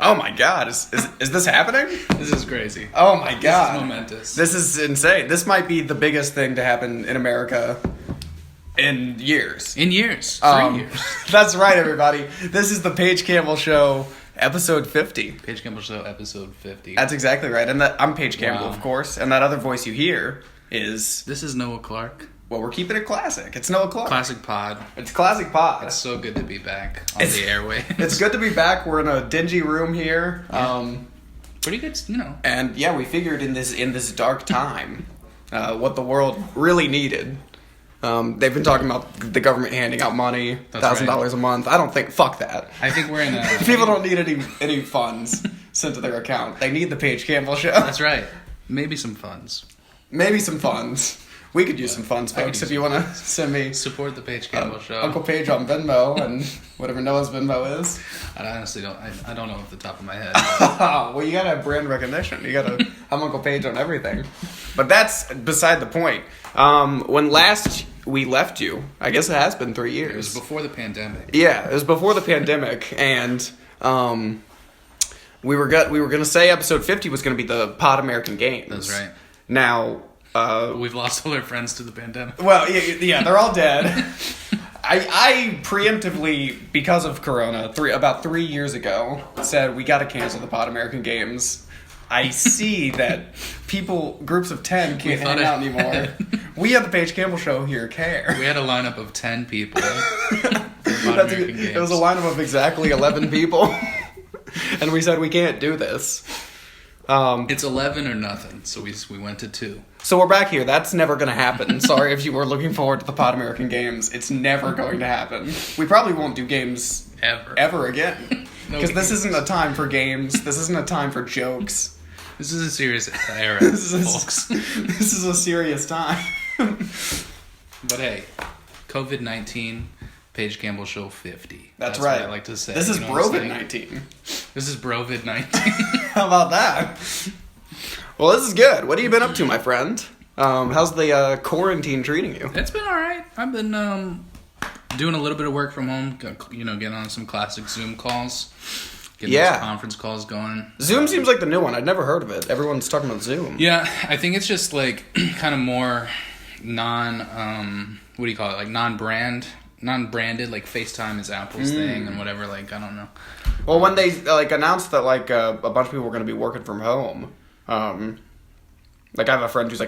Oh my God, is this happening? This is crazy. Oh my God. This is momentous. This is insane. This might be the biggest thing to happen in America in years. 3 years. That's right, everybody. This is the Paige Campbell Show, episode 50. Paige Campbell Show, episode 50. That's exactly right. And I'm Paige Campbell, Wow. of course. And that other voice you hear is... This is Noah Clark. Well, we're keeping it classic. It's Noah Clark. Classic pod. It's classic pod. It's so good to be back on the airwaves. It's good to be back. We're in a dingy room here. Yeah. Pretty good, And yeah, we figured in this dark time, what the world really needed. They've been talking about the government handing out money, $1,000 a month. I don't think. Fuck that. I think we're in a... People don't need any funds sent to their account. They need the Paige Campbell Show. That's right. Maybe some funds. Maybe some funds. We could use some funds, folks, if you want to send me... Support the Paige Campbell Show. Uncle Paige on Venmo and whatever Noah's Venmo is. I honestly don't... I don't know off the top of my head. Well, you gotta have brand recognition. You gotta... I'm Uncle Paige on everything. But that's beside the point. When last we left you, I guess it has been 3 years. It was before the pandemic. Yeah, it was before the pandemic, and we were gonna say episode 50 was gonna be the Pod American Games. That's right. Now... we've lost all our friends to the pandemic. Well, yeah, they're all dead. I preemptively, because of Corona, about 3 years ago, said we got to cancel the Pod American Games. I see that groups of 10 can't hang out anymore. We at the Paige Campbell Show here care. We had a lineup of 10 people. It was a lineup of exactly 11 people. And we said we can't do this. It's 11 or nothing, so we went to 2. So we're back here. That's never going to happen. Sorry if you were looking forward to the Pod American Games. It's never going to happen. We probably won't do games ever again. Because this isn't a time for games. This isn't a time for jokes. This is a serious era, folks. This is a serious time. But hey, COVID-19, Paige Campbell Show 50. That's right. What I like to say. This is Brovid-19. This is Brovid-19. How about that? Well, this is good. What have you been up to, my friend? How's the quarantine treating you? It's been all right. I've been doing a little bit of work from home. Getting on some classic Zoom calls. Getting those conference calls going. Zoom seems like the new one. I'd never heard of it. Everyone's talking about Zoom. Yeah, I think it's just like kind of more what do you call it? Like non-branded, like FaceTime is Apple's thing and whatever. Like, I don't know. Well, when they announced that a bunch of people were going to be working from home, I have a friend who's a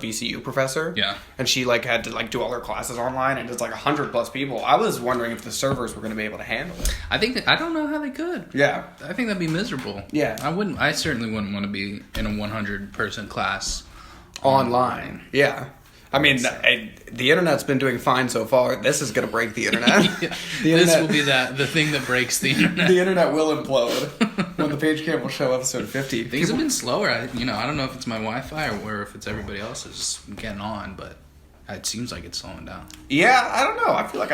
VCU professor. Yeah. And she had to do all her classes online, and it's 100+ people. I was wondering if the servers were going to be able to handle it. I don't know how they could. Yeah. I think that'd be miserable. Yeah. I certainly wouldn't want to be in a 100-person class online. Yeah. I mean, the internet's been doing fine so far. This is going to break the internet. Yeah. This will be the thing that breaks the internet. The internet will implode when the Paige Campbell Show episode 50. Things have been slower. I don't know if it's my Wi-Fi or if it's everybody else is just getting on, but it seems like it's slowing down. Yeah, I don't know. I feel like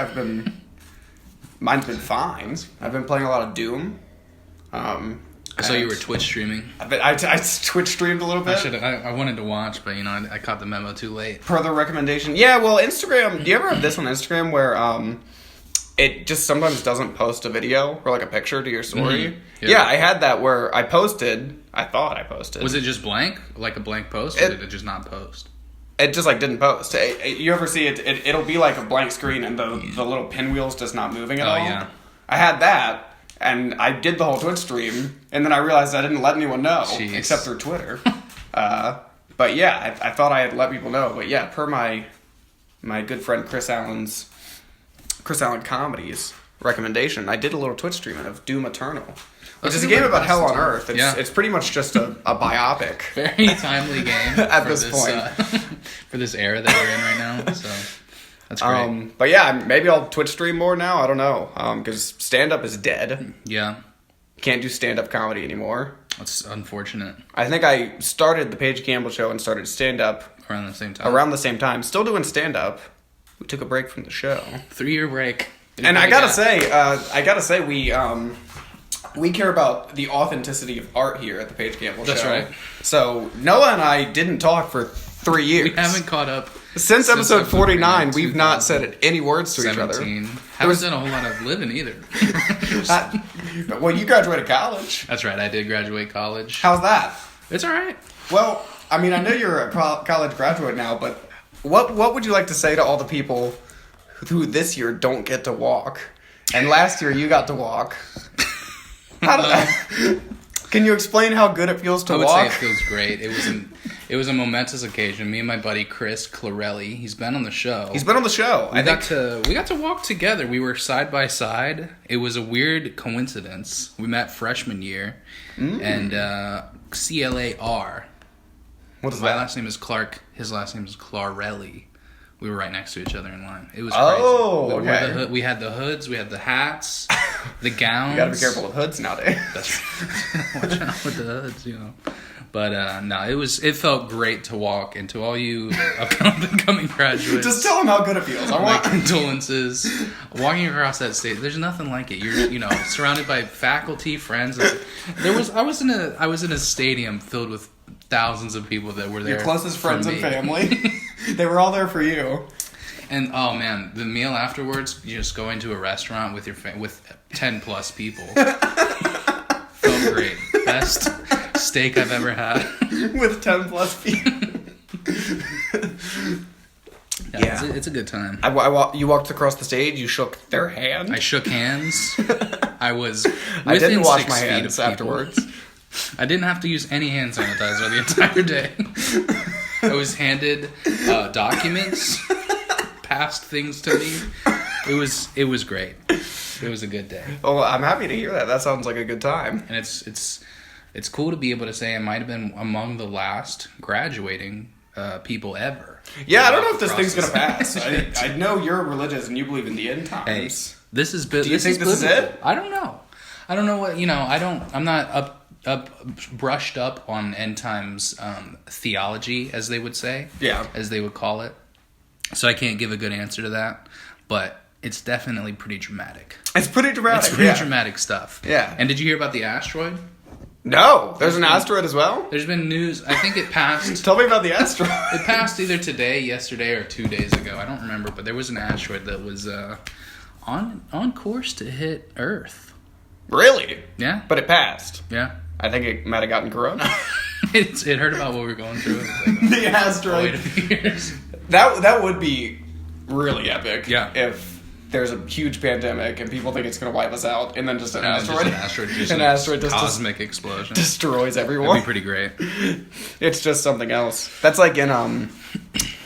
mine's been fine. I've been playing a lot of Doom. I saw you were Twitch streaming. I Twitch streamed a little bit. I wanted to watch, but I caught the memo too late. Per the recommendation. Yeah, well, Instagram. Do you ever have this on Instagram where it just sometimes doesn't post a video or a picture to your story? Mm-hmm. Yeah, I had that where I thought I posted. Was it just blank? Like a blank post? Or did it just not post? It just didn't post. You ever see it? It'll be a blank screen and the little pinwheel's just not moving at all. Oh, yeah. I had that. And I did the whole Twitch stream, and then I realized I didn't let anyone know, except through Twitter. But yeah, I thought I had let people know. But yeah, per my good friend Chris Allen Comedy's recommendation, I did a little Twitch streaming of Doom Eternal, which is a game about hell on Earth. It's pretty much just a biopic. Very timely game at this point. For this era that we're in right now, so... That's great. But yeah, maybe I'll Twitch stream more now. I don't know. Because stand-up is dead. Yeah. Can't do stand-up comedy anymore. That's unfortunate. I think I started the Paige Campbell Show and started stand-up. Around the same time. Still doing stand-up. We took a break from the show. 3-year break. And I gotta say, we care about the authenticity of art here at the Paige Campbell Show. That's right. So Noah and I didn't talk for 3 years. We haven't caught up Since episode 49, we've not said any words to each other. Haven't done a whole lot of living either. Well, you graduated college. That's right, I did graduate college. How's that? It's all right. Well, I mean, I know you're a college graduate now, but what would you like to say to all the people who this year don't get to walk, and last year you got to walk? How did that? Can you explain how good it feels to walk? I would say it feels great. It was a momentous occasion. Me and my buddy Chris Clarelli, he's been on the show. We got to walk together. We were side by side. It was a weird coincidence. We met freshman year, and CLAR. What is My that? last name is Clark. His last name is Clarelli. We were right next to each other in line. It was crazy. Okay. We had the hoods, we had the hats, the gowns. You gotta be careful with hoods nowadays. That's right. Watch out with the hoods, But no, it felt great to walk. And to all you upcoming graduates, just tell them how good it feels. I want condolences. Walking across that stage, there's nothing like it. You're surrounded by faculty, friends. I was in a stadium filled with thousands of people that were there. Your closest friends and family. They were all there for you. And oh man, the meal afterwards, you just go into a restaurant with with 10 plus people. Felt great. Best steak I've ever had. With 10 plus people. Yeah. It's a good time. You walked across the stage. You shook their hand. I shook hands. I didn't wash my hands afterwards. I didn't have to use any hand sanitizer the entire day. I was handed documents, passed things to me. It was great. It was a good day. Oh, I'm happy to hear that. That sounds like a good time. And it's cool to be able to say I might have been among the last graduating people ever. Yeah, I don't know if this thing's gonna pass. I know you're religious and you believe in the end times. Hey, this is. Do you think this is it? I don't know. I don't know what I'm not brushed up on end times theology, as they would say. Yeah, as they would call it. So I can't give a good answer to that, but it's definitely pretty dramatic. It's pretty dramatic. It's pretty dramatic stuff. Yeah. And did you hear about the asteroid? No, there's an asteroid as well? There's been news. I think it passed. Tell me about the asteroid. It passed either today, yesterday, or 2 days ago. I don't remember, but there was an asteroid that was on course to hit Earth. Really? Yeah. But it passed. Yeah. I think it might have gotten corona. It heard about what we were going through. The asteroid. That would be really epic. Yeah. If there's a huge pandemic and people think it's going to wipe us out, and then just an asteroid. An asteroid just cosmic explosion destroys everyone. That'd be pretty great. It's just something else. That's like in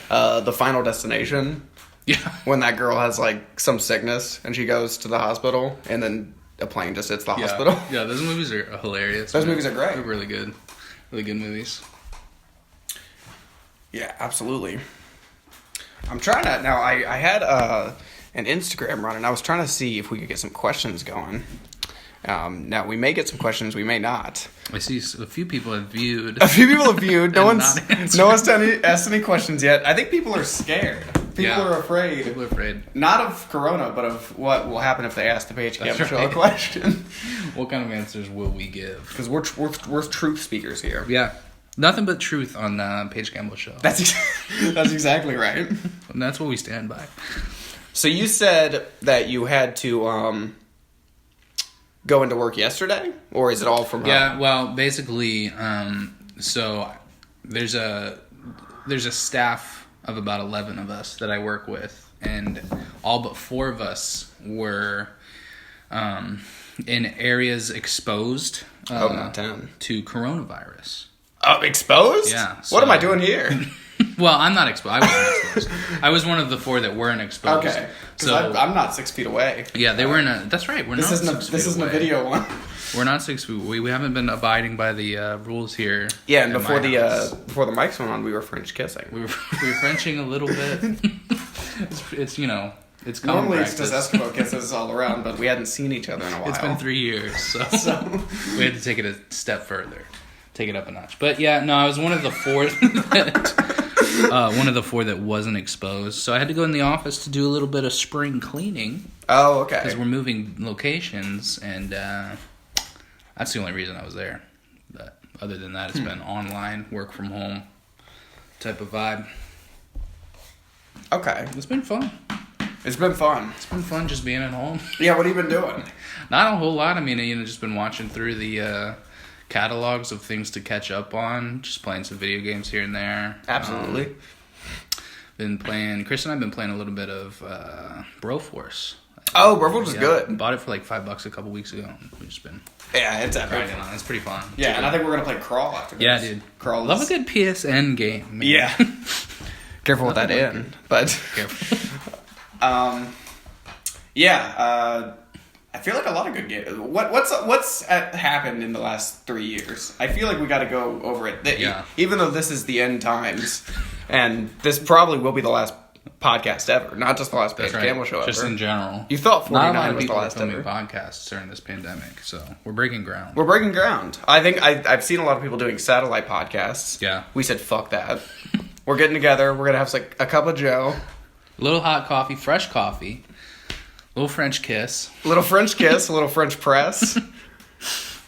the Final Destination. Yeah. When that girl has like some sickness and she goes to the hospital and then a plane just hits the hospital. Yeah, those movies are hilarious. Those movies are great. They're really good. Really good movies. Yeah, absolutely. I'm trying to... Now, I had an Instagram run, and I was trying to see if we could get some questions going. Now, we may get some questions, we may not. I see a few people have viewed. A few people have viewed. No one's asked any questions yet. I think people are scared. People are afraid. People are afraid. Not of Corona, but of what will happen if they ask the Paige Campbell Show a question. What kind of answers will we give? Because we're truth speakers here. Yeah. Nothing but truth on Paige Campbell Show. That's exactly right. And that's what we stand by. So you said that you had to go into work yesterday? Or is it all from home? Yeah, well, basically, so there's a staff of about 11 of us that I work with, and all but 4 of us were in areas exposed to coronavirus. Oh, exposed? Yeah. What am I doing here? Well, I'm not exposed. I wasn't exposed. I was one of the 4 that weren't exposed. Okay. So I'm not 6 feet away. Yeah, they were in a... That's right. This isn't a video one. We're not 6 feet. We haven't been abiding by the rules here. Yeah, and before the mics went on, we were French kissing. We were Frenching a little bit. It's it's common normally practice. It's just Eskimo kisses all around, but we hadn't seen each other in a while. It's been 3 years, so we had to take it a step further, take it up a notch. But yeah, no, I was one of the 4 that wasn't exposed. So I had to go in the office to do a little bit of spring cleaning. Oh, okay. Because we're moving locations, and that's the only reason I was there. But other than that, it's been online, work from home type of vibe. Okay. It's been fun. It's been fun. It's been fun just being at home. Yeah, what have you been doing? Not a whole lot. I mean, just been watching through the catalogs of things to catch up on. Just playing some video games here and there. Absolutely. Chris and I have been playing a little bit of Broforce. Oh, Broforce is good. Bought it for like $5 a couple weeks ago. We've just been it's epic. on. It's pretty fun. Yeah, and I think we're going to play Crawl after this. Yeah, dude. Crawl. Love a good PSN game, man. Yeah. Careful with that in. But... Careful. I feel like a lot of good games. What's happened in the last 3 years? I feel like we got to go over it. Even though this is the end times, and this probably will be the last podcast ever, not just the last Paige Campbell Show ever. Just in general. You thought 49 was the last last ever. ever. Podcasts during this pandemic, so we're breaking ground. We're breaking ground. I think I've seen a lot of people doing satellite podcasts. Yeah. We said fuck that. We're getting together. We're gonna have like a cup of Joe. A little hot coffee, fresh coffee. Little French kiss. A little French kiss, a little French press.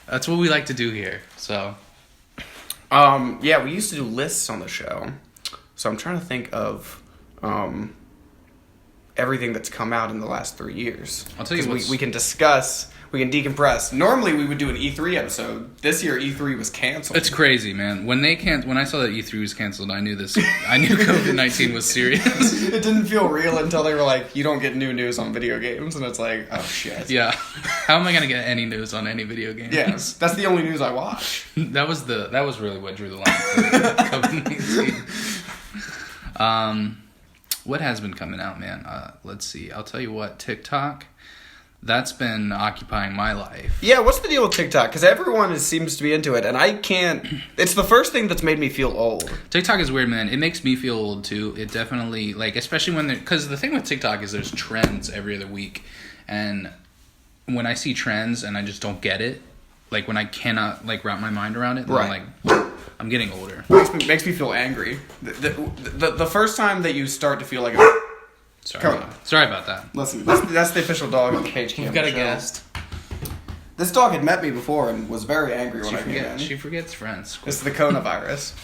That's what we like to do here. So, we used to do lists on the show. So I'm trying to think of everything that's come out in the last 3 years. I'll tell you what. We can discuss, we can decompress. Normally we would do an E3 episode. This year E3 was canceled. It's crazy, man. When I saw that E3 was canceled, I knew COVID-19 was serious. It didn't feel real until they were like, you don't get new news on video games, and it's like, oh shit. Yeah. How am I gonna get any news on any video games? Yes, that's the only news I watch. That was really what drew the line for COVID-19. What has been coming out, man? Let's see. I'll tell you what. TikTok. That's been occupying my life. Yeah, what's the deal with TikTok? Because everyone seems to be into it, and I can't... It's the first thing that's made me feel old. TikTok is weird, man. It makes me feel old, too. It definitely... especially when... Because the thing with TikTok is there's trends every other week. And when I see trends and I just don't get it, when I cannot, wrap my mind around it, right. I'm getting older. Makes me feel angry. The first time that you start to feel like... Sorry about that. Listen, that's the official dog of the Paige Campbell Show. We've got a guest. This dog had met me before and was very angry when I came in. She forgets friends. It's the coronavirus.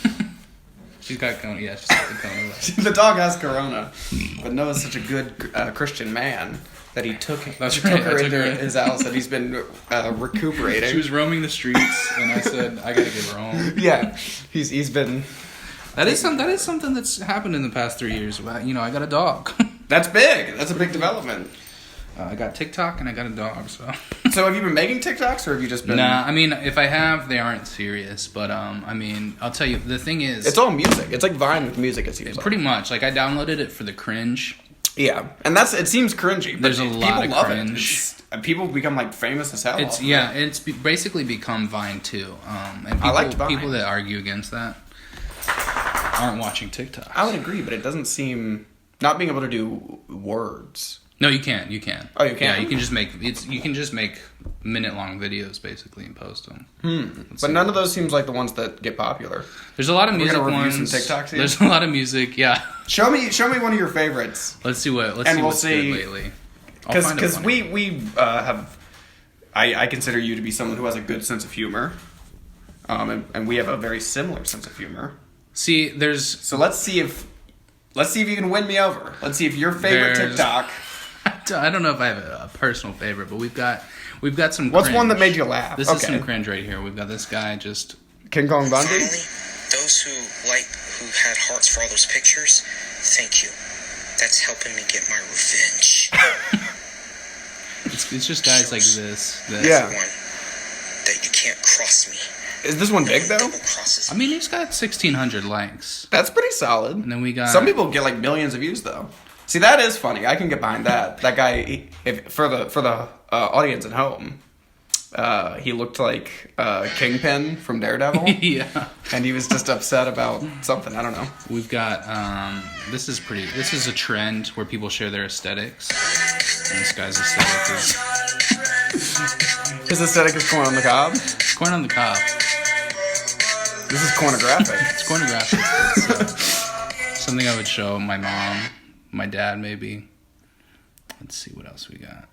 She's got corona. Yeah, she's got the coronavirus. The dog has corona, but Noah's such a good Christian man that he took her into his house and he's been recuperating. She was roaming the streets, and I said, I gotta get her home. Yeah, he's been. That is something that's happened in the past 3 years. I got a dog. That's big. That's a big development. I got TikTok and I got a dog. So have you been making TikToks or have you just been? Nah, I mean, if I have, they aren't serious. But I'll tell you, the thing is, it's all music. It's like Vine with music. It seems pretty much. I downloaded it for the cringe. Yeah, and it seems cringy. But there's a lot of cringe. People become famous as hell. It's basically become Vine too. And I liked Vine. People that argue against that aren't watching TikTok. I would agree, but it doesn't seem not being able to do words. No, you can't. You can. Oh, you can. Yeah, you can just make minute-long videos basically and post them. But none of those seems like the ones that get popular. There's a lot of music ones. Some TikToks here? There's a lot of music. Yeah. Show me one of your favorites. Let's see what's good lately. Because we have. I consider you to be someone who has a good sense of humor, and we have a very similar sense of humor. See, so let's see if you can win me over. Let's see if your favorite TikTok. I don't know if I have a personal favorite, but we've got some. What's cringe. one that made you laugh? This is some cringe right here. We've got this guy just King Kong Bundy. Finally, those who had hearts for all those pictures, thank you. That's helping me get my revenge. It's just guys like this. Yeah. One, that you can't cross me. Is this one big though? I mean, he's got 1,600 likes. That's pretty solid. And then we got some people get millions of views though. See, that is funny. I can get behind that. That guy, for the audience at home, he looked like Kingpin from Daredevil. Yeah. And he was just upset about something. I don't know. We've got this is a trend where people share their aesthetics. And this guy's aesthetic is his aesthetic is corn on the cob. Corn on the cob. This is cornographic. It's cornographic. It's something I would show my mom, my dad, maybe. Let's see what else we got.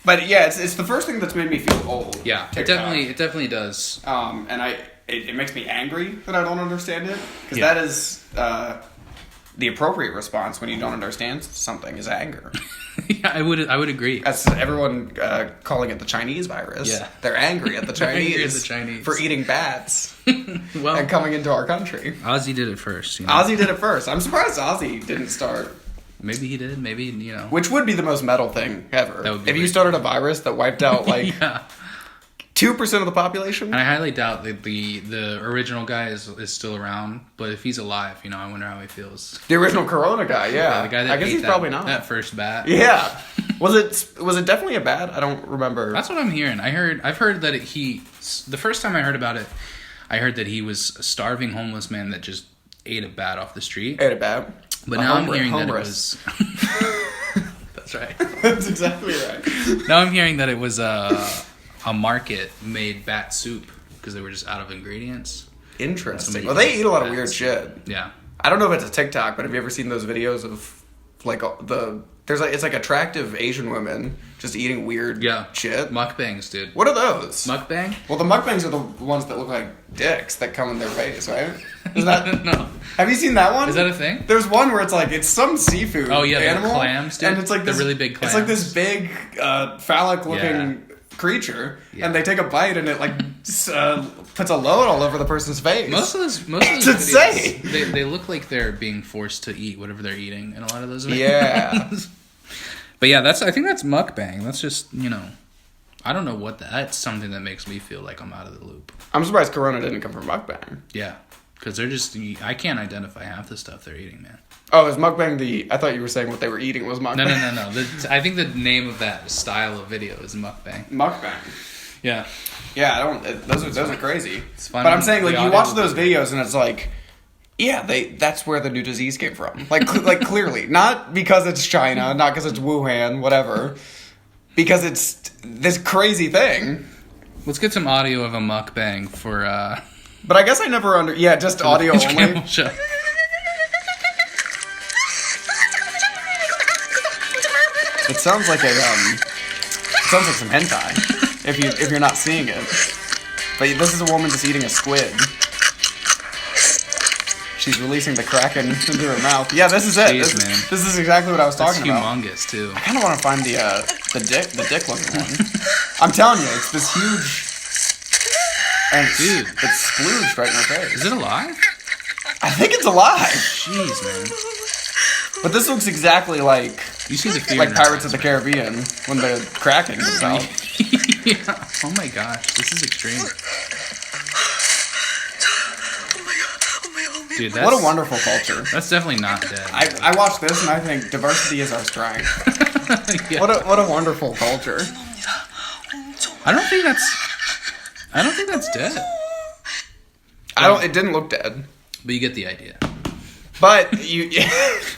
But yeah, it's the first thing that's made me feel old. Yeah, TikTok. it definitely does. And it makes me angry that I don't understand it because that is the appropriate response when you don't understand something is anger. Yeah, I would agree. That's everyone calling it the Chinese virus. Yeah. They're angry at the Chinese, for eating bats and coming into our country. Ozzy did it first. Ozzy did it first. I'm surprised Ozzy didn't start. Maybe he did. Maybe, Which would be the most metal thing ever. That would be if you started a virus that wiped out, like, 2% of the population? And I highly doubt that the original guy is still around. But if he's alive, I wonder how he feels. The original Corona guy, yeah. The guy that I guess he's probably not. That first bat. Yeah. Was it definitely a bat? I don't remember. That's what I'm hearing. I've heard that the first time I heard about it, I heard that he was a starving homeless man that just ate a bat off the street. Ate a bat. But now I'm hearing that it was... That's right. That's exactly right. Now I'm hearing that it was a market-made bat soup because they were just out of ingredients. Interesting. Well, they eat a lot of weird shit. Yeah. I don't know if it's a TikTok, but have you ever seen those videos of, like, it's like attractive Asian women just eating weird shit? Mukbangs, dude. What are those? Mukbang? Well, the mukbangs are the ones that look like dicks that come in their face, right? Is that... No. Have you seen that one? Is that a thing? There's one where it's some seafood animal. Clams, dude. And it's like the really big clams. It's like this big phallic-looking creature, and they take a bite, and it puts a load all over the person's face. Most of those videos, they look like they're being forced to eat whatever they're eating in a lot of those videos. Yeah. But yeah, I think that's mukbang. That's just, I don't know that's something that makes me feel like I'm out of the loop. I'm surprised Corona didn't come from mukbang. Yeah, because they're just, I can't identify half the stuff they're eating, man. Oh, is mukbang I thought you were saying what they were eating was mukbang. No. I think the name of that style of video is mukbang. Mukbang. Yeah. Yeah, those are crazy. It's fun. But I'm saying, like, you watch those videos and it's like, yeah, that's where the new disease came from. Like, clearly. Not because it's China, not because it's Wuhan, whatever. Because it's this crazy thing. Let's get some audio of a mukbang for, But I guess I never just audio Paige only. Campbell Show. It sounds like some hentai. If you're not seeing it. But this is a woman just eating a squid. She's releasing the kraken into her mouth. Yeah, this is it. Jeez, this is exactly what I was talking about. It's humongous too. I kind of want to find the dick looking one. I'm telling you, it's this huge. And dude, it's splooged right in her face. Is it alive? I think it's alive. Jeez, man. But this looks exactly like you see the fear like Pirates of the Caribbean when the kraken comes out. Yeah. Oh my gosh, this is extreme. Dude, what a wonderful culture. That's definitely not dead. I watch this and I think diversity is our strength. Yeah. What a wonderful culture. I don't think that's dead. It didn't look dead. But you get the idea. But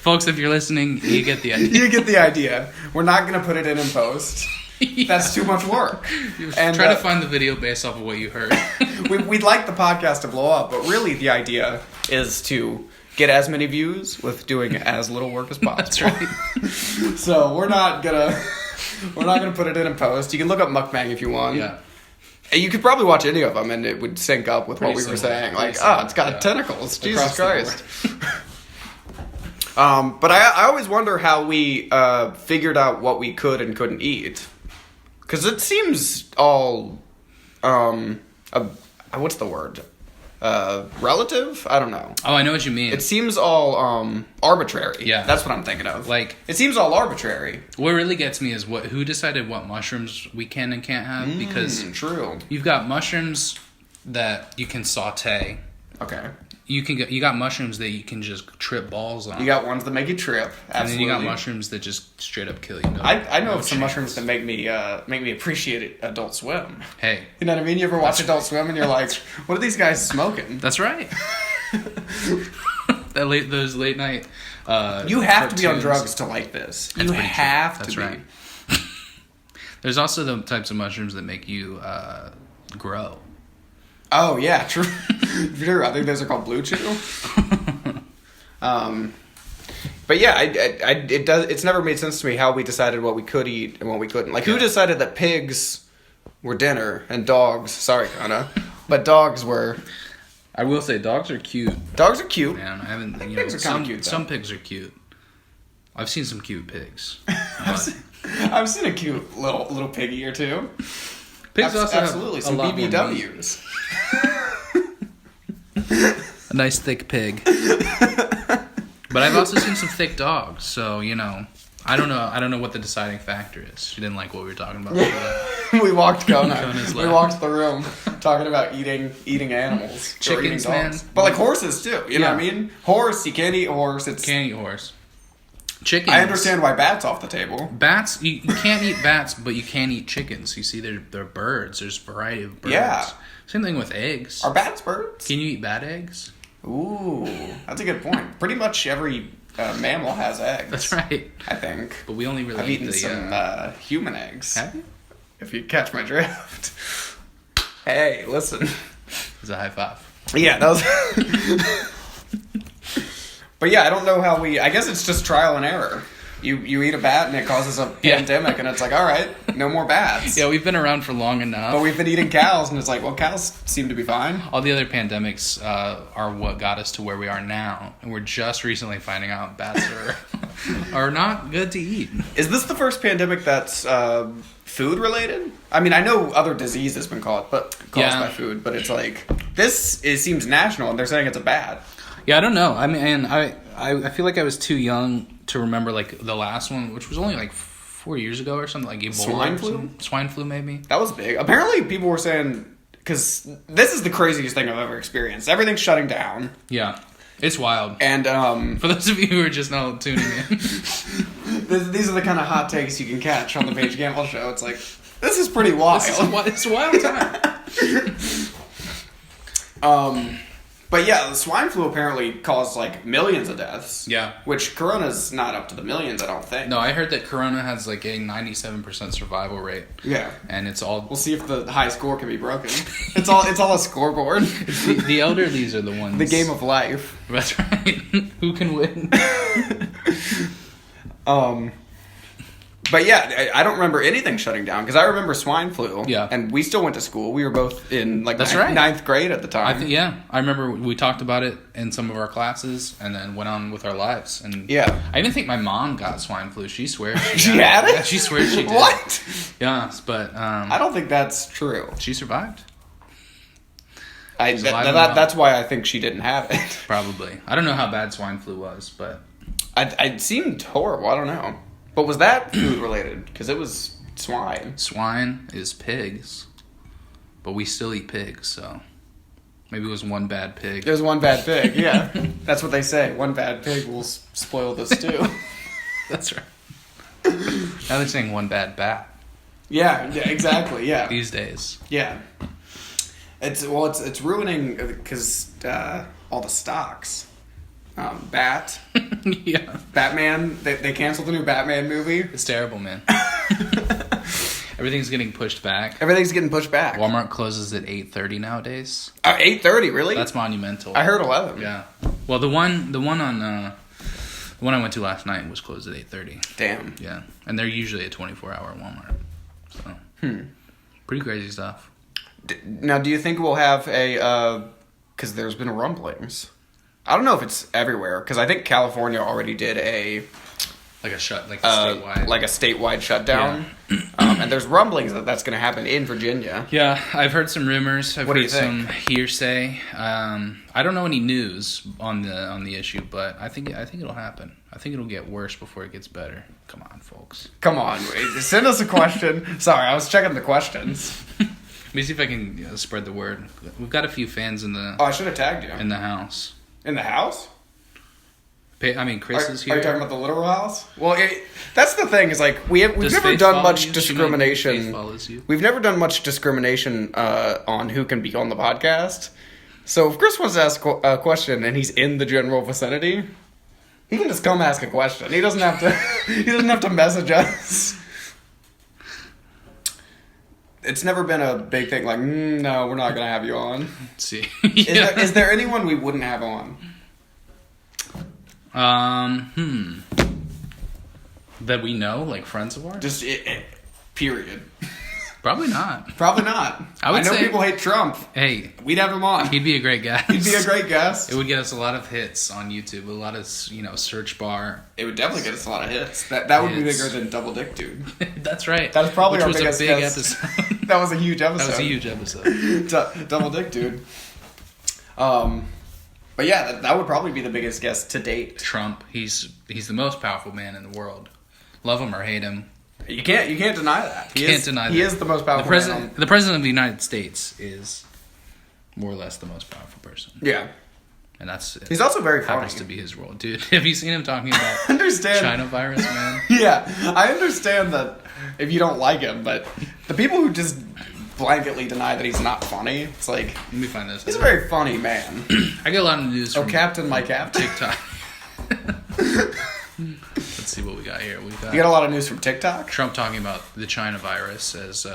folks, if you're listening, you get the idea. You get the idea. We're not gonna put it in post. Yeah. That's too much work. And try to find the video based off of what you heard. We'd like the podcast to blow up, but really the idea is to get as many views with doing as little work as possible. That's right. So we're not gonna put it in post. You can look up mukbang if you want. Yeah. You could probably watch any of them and it would sync up with what we were saying. Like, it's got tentacles. Jesus Christ. But I always wonder how we figured out what we could and couldn't eat. Because it seems all, what's the word? Relative? I don't know. Oh, I know what you mean. It seems all arbitrary. Yeah. That's what I'm thinking of. Like, it seems all arbitrary. What really gets me is who decided what mushrooms we can and can't have. Because true. You've got mushrooms that you can saute. Okay. You got mushrooms that you can just trip balls on. You got ones that make you trip. Absolutely. And then you got mushrooms that just straight up kill you. I know of some mushrooms that make me appreciate Adult Swim. Hey. You know what I mean? You ever watch Adult Swim and you're like, what are these guys smoking? That's right. Those late night. You have to be on drugs to like this. You have to be. That's right. There's also the types of mushrooms that make you grow. Oh yeah, true. I think those are called blue chew. But yeah, it's never made sense to me how we decided what we could eat and what we couldn't. Like, who decided that pigs were dinner and dogs? Sorry, Kana, but dogs were. I will say dogs are cute. Dogs are cute. Man, I haven't. Pigs are kind of cute. Some pigs are cute. I've seen some cute pigs. I've seen a cute little piggy or two. Pigs also absolutely have some a lot more BBWs. A nice thick pig. But I've also seen some thick dogs, so I don't know what the deciding factor is. She didn't like what we were talking about. We walked Kona's we left. walked the room talking about eating animals. Chickens, or eating dogs. man. But like horses too. You know what I mean? Horse, you can't eat horse. Can't eat horse. Chickens. I understand why bats off the table. Bats, you can't eat bats, but you can eat chickens. You see, they're birds. There's a variety of birds. Yeah. Same thing with eggs. Are bats birds? Can you eat bat eggs? Ooh, that's a good point. Pretty much every mammal has eggs. That's right. I think. But we only really I've eat eaten some human eggs. Have you? If you catch my drift. Hey, listen. It's a high five. Yeah, that was... But yeah, I don't know how I guess it's just trial and error. You eat a bat and it causes a pandemic and it's like, all right, no more bats. Yeah, we've been around for long enough. But we've been eating cows and it's like, well, cows seem to be fine. All the other pandemics are what got us to where we are now. And we're just recently finding out bats are not good to eat. Is this the first pandemic that's food related? I mean, I know other disease has been caused by food, but it's like, it seems national and they're saying it's a bat. Yeah, I don't know. I mean, I feel like I was too young to remember like the last one, which was only like 4 years ago or something, like Ebola. Swine flu? Swine flu, maybe. That was big. Apparently, people were saying, because this is the craziest thing I've ever experienced. Everything's shutting down. Yeah, it's wild. And for those of you who are just now tuning in, these are the kind of hot takes you can catch on the Paige Campbell Show. It's like, this is pretty wild. It's a wild time. But yeah, the swine flu apparently caused like millions of deaths. Yeah. Which Corona's not up to the millions, I don't think. No, I heard that Corona has like a 97% survival rate. Yeah. And it's all... We'll see if the high score can be broken. It's all a scoreboard. The elderlies are the ones. The game of life. That's right. Who can win? But yeah, I don't remember anything shutting down because I remember swine flu. Yeah. And we still went to school. We were both in like That's right. ninth grade at the time. I remember we talked about it in some of our classes and then went on with our lives. And yeah. I even think my mom got swine flu. She swears she had it. Yeah, she swears she did. What? Yeah, but I don't think that's true. She survived. That's why I think she didn't have it. Probably. I don't know how bad swine flu was, but it seemed horrible. I don't know. But was that food related? Because it was swine. Swine is pigs, but we still eat pigs, so maybe it was one bad pig. There's one bad pig, yeah. That's what they say. One bad pig will spoil the stew. That's right. Now they're saying one bad bat. Yeah, exactly, yeah. These days. Yeah. It's ruining because all the stocks. Bat. Yeah. Batman. They canceled the new Batman movie. It's terrible, man. Everything's getting pushed back. Everything's getting pushed back. Walmart closes at 8:30 nowadays. 8:30, really? That's monumental. I heard 11. Yeah. Well, the one I went to last night was closed at 8:30. Damn. Yeah, and they're usually a 24-hour Walmart. So. Pretty crazy stuff. Now, do you think we'll have because there's been rumblings. I don't know if it's everywhere, because I think California already did a statewide shutdown. Yeah. And there's rumblings that that's going to happen in Virginia. Yeah, I've heard some rumors. I've heard some hearsay. I don't know any news on the issue, but I think it'll happen. I think it'll get worse before it gets better. Come on, folks. Come on, send us a question. Sorry, I was checking the questions. Let me see if I can spread the word. We've got a few fans in the. Oh, I should have tagged you in the house. In the house? I mean, Chris is here. Are you talking about the literal house? Well, that's the thing. Is like we've never done much discrimination. We've never done much discrimination on who can be on the podcast. So if Chris wants to ask a question and he's in the general vicinity, he can just come ask a question. He doesn't have to. He doesn't have to message us. It's never been a big thing. Like, no, we're not gonna have you on. Let's see, is there anyone we wouldn't have on? That we know, like friends of ours? Just period. Probably not. Probably not. I know people hate Trump. Hey, we'd have him on. He'd be a great guest. He'd be a great guest. It would get us a lot of hits on YouTube, a lot of search bar. It would definitely get us a lot of hits. That would be bigger than Double Dick Dude. That's right. That's probably our Which was biggest a big guest. episode. That was a huge episode. That was a huge episode. Double Dick Dude. But yeah, that would probably be the biggest guest to date. Trump. He's the most powerful man in the world. Love him or hate him. You can't deny that. He is the most powerful man. The president of the United States is more or less the most powerful person. Yeah. And he's also very funny. Happens to be his role. Dude, have you seen him talking about China virus, man? Yeah. I understand that if you don't like him, but the people who just blanketly deny that he's not funny, it's like... Let me find this. He's a very funny man. I get a lot of news from... Captain, my captain. TikTok. Let's see what we got here. You got a lot of news from TikTok? Trump talking about the China virus as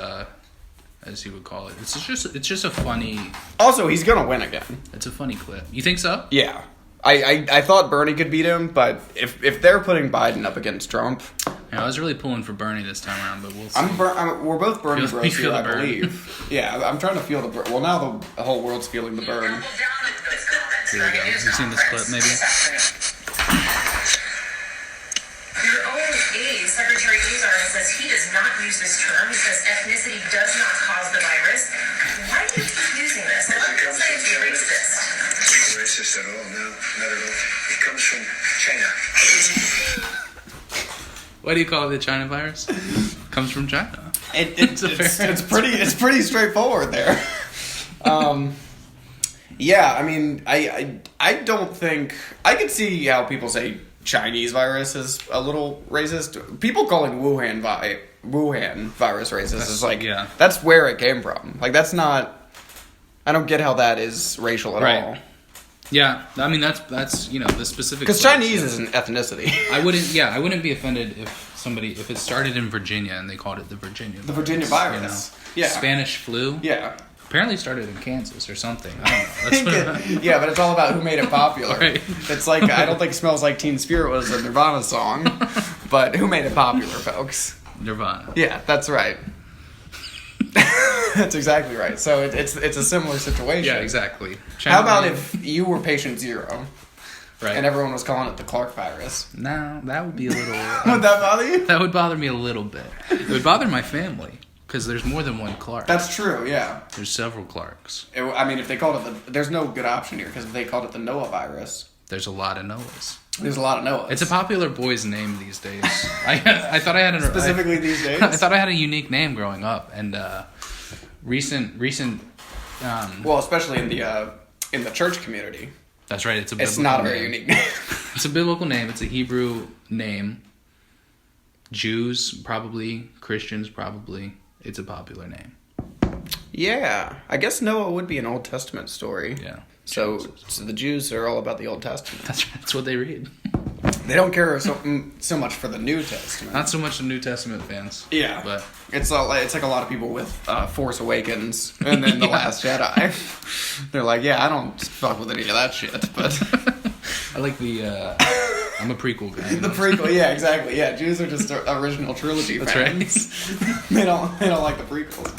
he would call it. It's just a funny... Also, he's gonna win again. It's a funny clip. You think so? Yeah. I thought Bernie could beat him, but if they're putting Biden up against Trump... Yeah, I was really pulling for Bernie this time around, but we'll see. We're both Bernie bros here, I believe. Yeah, I'm trying to feel the burn. Well, now the whole world's feeling the burn. Here we go. Have you seen this clip, maybe? Your own Secretary Azar says he does not use this term. He says ethnicity does not cause the virus. Why do you keep using this? I don't think it's racist. Not racist at all, no. Not at all. It comes from China. What do you call it, the China virus? Comes from China. It's pretty straightforward there. Yeah, I mean, I don't think... I could see how people say Chinese virus is a little racist. People calling Wuhan virus racist is like... Yeah. That's where it came from. Like, that's not... I don't get how that is racial at all. Yeah, I mean, that's the specific... Because Chinese is an ethnicity. I wouldn't be offended if it started in Virginia and they called it the Virginia virus. The Virginia virus. Yeah. Spanish flu. Yeah. Apparently started in Kansas or something. I don't know. Yeah, but it's all about who made it popular. Right. It's like, I don't think Smells Like Teen Spirit was a Nirvana song, but who made it popular, folks? Nirvana. Yeah, that's right. That's exactly right. So it's a similar situation. Yeah, exactly. How about if you were patient zero? Right. And everyone was calling it the Clark virus. No, that would be a little... Would that bother you? That would bother me a little bit. It would bother my family. Because there's more than one Clark. That's true, yeah. There's several Clarks. I mean, if they called it there's no good option here, because if they called it the Noah virus... There's a lot of Noahs. There's a lot of Noahs. It's a popular boy's name these days. I thought I had Specifically these days? I thought I had a unique name growing up, and recent well, especially in the church community. That's right, it's not a very unique name. It's a biblical name, it's a Hebrew name. Jews, probably. Christians, probably. It's a popular name. Yeah. I guess Noah would be an Old Testament story. Yeah. So the Jews are all about the Old Testament. That's what they read. They don't care so much for the New Testament. Not so much the New Testament fans. Yeah. But it's like a lot of people with Force Awakens and then The Last Jedi. They're like, yeah, I don't fuck with any of that shit, but... I like I'm a prequel guy. The prequel, yeah, exactly. Yeah, Jews are just original trilogy fans. Right. they don't like the prequels.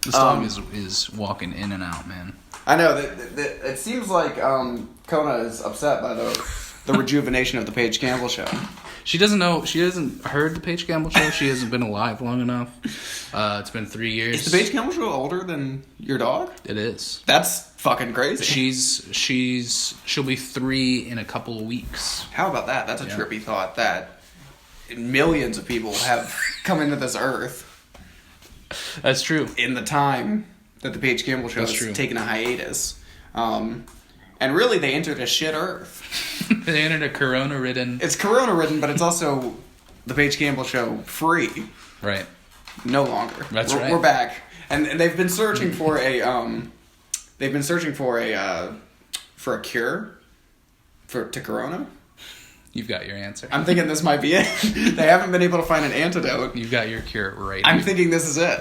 This dog is walking in and out, man. I know that it seems like Kona is upset by the rejuvenation of the Paige Campbell Show. She doesn't know. She hasn't heard the Paige Campbell Show. She hasn't been alive long enough. It's been 3 years. Is the Paige Campbell Show older than your dog? It is. That's fucking crazy. She'll be 3 in a couple of weeks. How about that? That's a trippy thought that millions of people have come into this earth. That's true. In the time that the Paige Campbell Show has taken a hiatus. And really, they entered a shit earth. They entered a corona-ridden... It's corona-ridden, but it's also the Paige Campbell Show free. Right. No longer. That's right. We're back. And they've been searching for a... They've been searching for a cure to corona. You've got your answer. I'm thinking this might be it. They haven't been able to find an antidote. You've got your cure right I'm here. thinking this is it.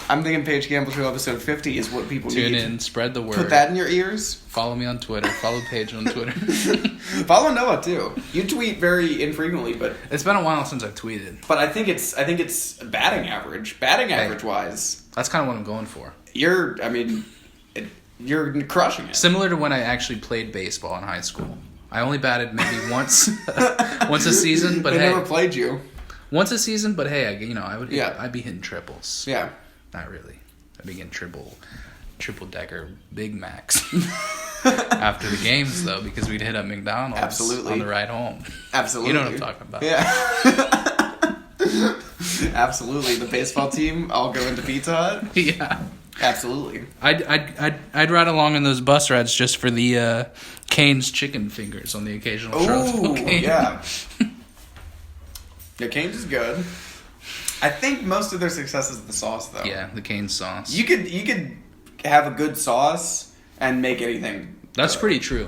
I'm thinking Paige Campbell Show episode 50 is what people need. Tune in, spread the word. Put that in your ears. Follow me on Twitter. Follow Paige on Twitter. Follow Noah too. You tweet very infrequently, but It's been a while since I've tweeted. but I think it's batting average. Batting average wise, That's kind of what I'm going for. you're crushing it. Similar to when I actually played baseball in high school. I only batted maybe once a season, but they hey, never played you. once a season, but hey, Yeah. I'd be hitting triples. Yeah. Not really. I'd be getting triple decker Big Macs after the games though, because we'd hit up McDonald's Absolutely. on the ride home. Absolutely. You know what I'm talking about. Yeah. Absolutely. The baseball team all go into Pizza Hut. Yeah. Absolutely. I'd ride along in those bus rides just for the Cane's chicken fingers on the occasional Oh, game. yeah. The Cane's is good. I think most of their success is the sauce, though. Yeah, the Cane's sauce. You could have a good sauce and make anything. That's good. pretty true.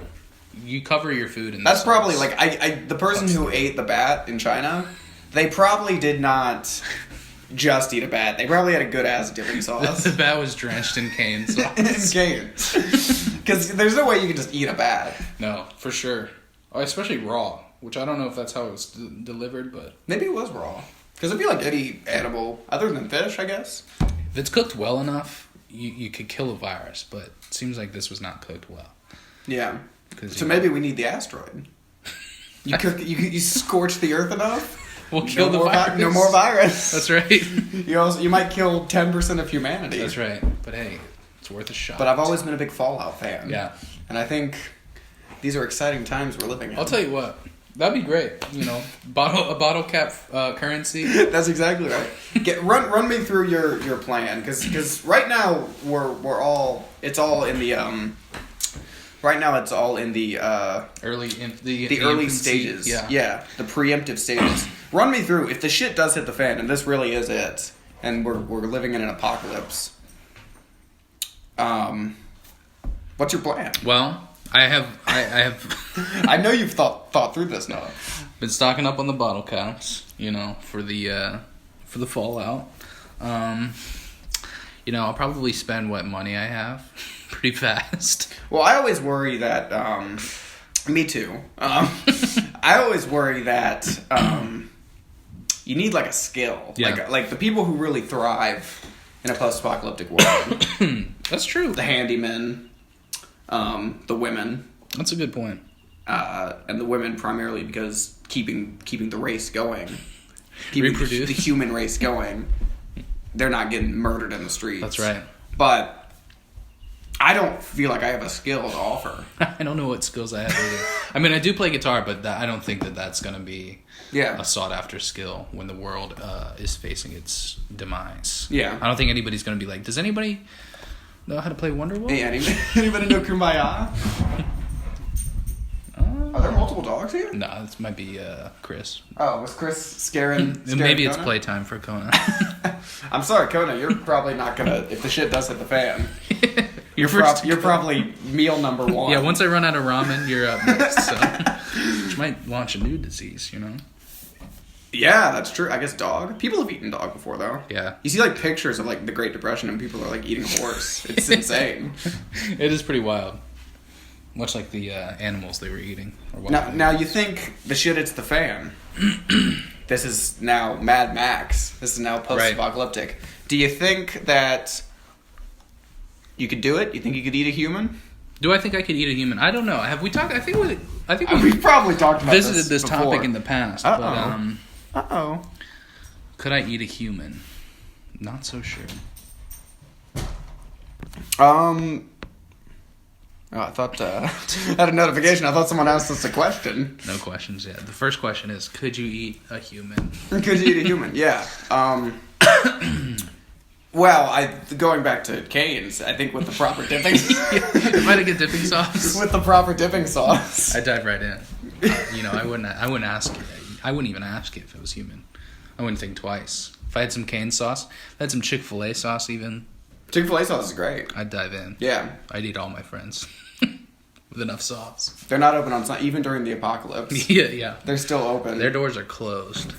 You cover your food in. That's the probably sauce. like the person who ate the bat in China. They probably did not just eat a bat. They probably had a good ass dipping sauce. The bat was drenched in cane sauce. Because there's no way you can just eat a bat. No, for sure. Oh, especially raw, which I don't know if that's how it was delivered, but Maybe it was raw. Because I feel like any animal, other than fish, I guess. if it's cooked well enough, you could kill a virus. But it seems like this was not cooked well. Yeah. 'Cause, So you know, maybe we need the asteroid. You cook, you scorch the earth enough. we'll kill the more virus. No more virus. That's right. You might kill 10% of humanity. That's right. But hey, it's worth a shot. But I've always been a big Fallout fan. Yeah. And I think these are exciting times we're living in. I'll tell you what. That'd be great. You know, a bottle cap currency. That's exactly right. Run me through your plan, because right now it's all in the Early the early stages. Yeah, the preemptive stages. Run me through, if the shit does hit the fan, and this really is it, and we're living in an apocalypse. What's your plan? Well, I have I know you've thought through this now. been stocking up on the bottle caps, you know, for the Fallout. You know, I'll probably spend what money I have pretty fast. Well, I always worry that. Me too. I always worry that you need like a skill. Yeah. Like the people who really thrive in a post-apocalyptic world. That's true. The handymen, the women. That's a good point. And the women primarily because keeping the race going, keeping Reproduce. the human race going. They're not getting murdered in the streets. That's right. But I don't feel like I have a skill to offer. I don't know what skills I have either. I mean, I do play guitar, but I don't think that's going to be a sought-after skill when the world is facing its demise. Yeah. I don't think anybody's going to be like, does anybody know how to play Wonderwall? Hey, anybody know Kumbaya? Are there multiple dogs here? No, this might be Chris. Oh, was Chris scaring Maybe it's Kona? playtime for Kona. I'm sorry, Kona, you're probably not gonna, if the shit does hit the fan, You're you're probably meal number one. Yeah, once I run out of ramen, you're up next. So, which might launch a new disease, you know? Yeah, that's true. I guess dog. People have eaten dog before, though. Yeah. You see, like, pictures of, like, the Great Depression and people are, like, eating horse. It's insane. It is pretty wild. Much like the animals they were eating. Or Now, you think the shit hits the fan. This is now Mad Max. This is now post-apocalyptic. Right. Do you think that you could do it? You think you could eat a human? Do I think I could eat a human? I don't know. Have we talked? I think we've probably talked about visited this before. topic in the past. Uh-oh. Could I eat a human? Not so sure. Oh, I thought I had a notification. I thought someone asked us a question. No questions yet. The first question is, could you eat a human? Could you eat a human? Yeah. Well, going back to Cane's, I think with the proper dipping If I had to get dipping sauce. With the proper dipping sauce. I'd dive right in. You know, I wouldn't ask it. I wouldn't even ask it if it was human. I wouldn't think twice. If I had some Cane's sauce, if I had some Chick-fil-A sauce even. Chick-fil-A sauce is great. I'd dive in. Yeah. I'd eat all my friends. with enough sauce. They're not open on Sunday, even during the apocalypse. Yeah. They're still open. Their doors are closed.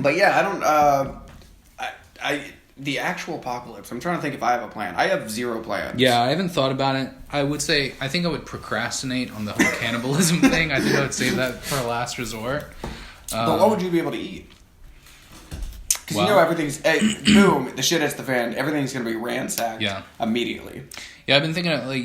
But yeah, I don't. The actual apocalypse. I'm trying to think if I have a plan. I have zero plans. Yeah, I haven't thought about it. I would say I think I would procrastinate on the whole cannibalism thing. I think I would save that for a last resort. But what would you be able to eat? Because Well, you know everything's boom. The shit hits the fan. Everything's gonna be ransacked. Yeah. Immediately. Yeah, I've been thinking of, like,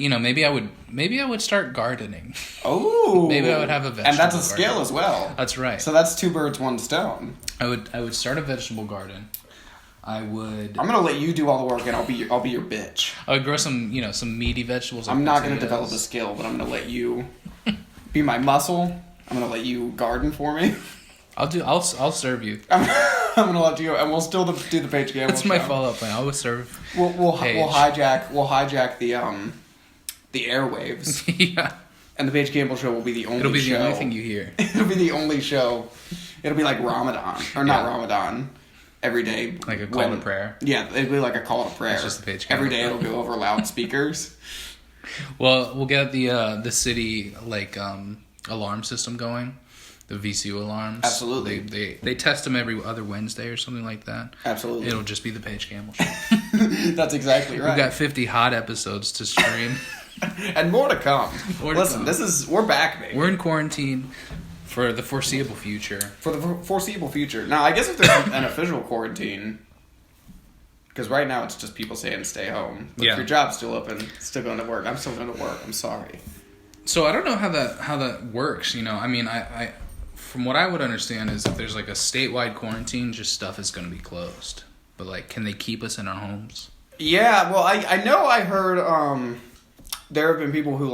maybe I would start gardening. Oh. Maybe I would have a vegetable And that's a garden. skill as well. That's right. So that's 2 birds, 1 stone. I would start a vegetable garden. I'm gonna let you do all the work, and I'll be your bitch. I would grow some meaty vegetables. Like I'm not gonna potatoes. develop a skill, but I'm gonna let you be my muscle. I'm gonna let you garden for me. I'll serve you. I'm gonna let you, and we'll still do the Paige Campbell That's my Show. follow-up plan. I would serve. We'll Paige. hijack the airwaves, Yeah. and the Paige Campbell Show will be the only. It'll be show. the only thing you hear. It'll be the only show. It'll be like Ramadan or not Ramadan. Every day, Like a call to prayer. Yeah, it'll be like a call to prayer. It's just the Paige Campbell Every day it'll go over loudspeakers. Well, we'll get the city alarm system going, the VCU alarms. Absolutely. They test them every other Wednesday or something like that. Absolutely. It'll just be the Paige Campbell Show. That's exactly right. We've got 50 hot episodes to stream. And more to come. More to Listen, come. we're back, baby. We're in quarantine for the foreseeable future. For the foreseeable future. Now, I guess if there's an official quarantine, because right now it's just people saying stay home. But if your job's still open, still going to work. I'm still going to work. I'm sorry. So I don't know how that works. I mean, I from what I would understand is if there's like a statewide quarantine, just stuff is going to be closed. But like, can they keep us in our homes? Yeah, well, I know I heard there have been people who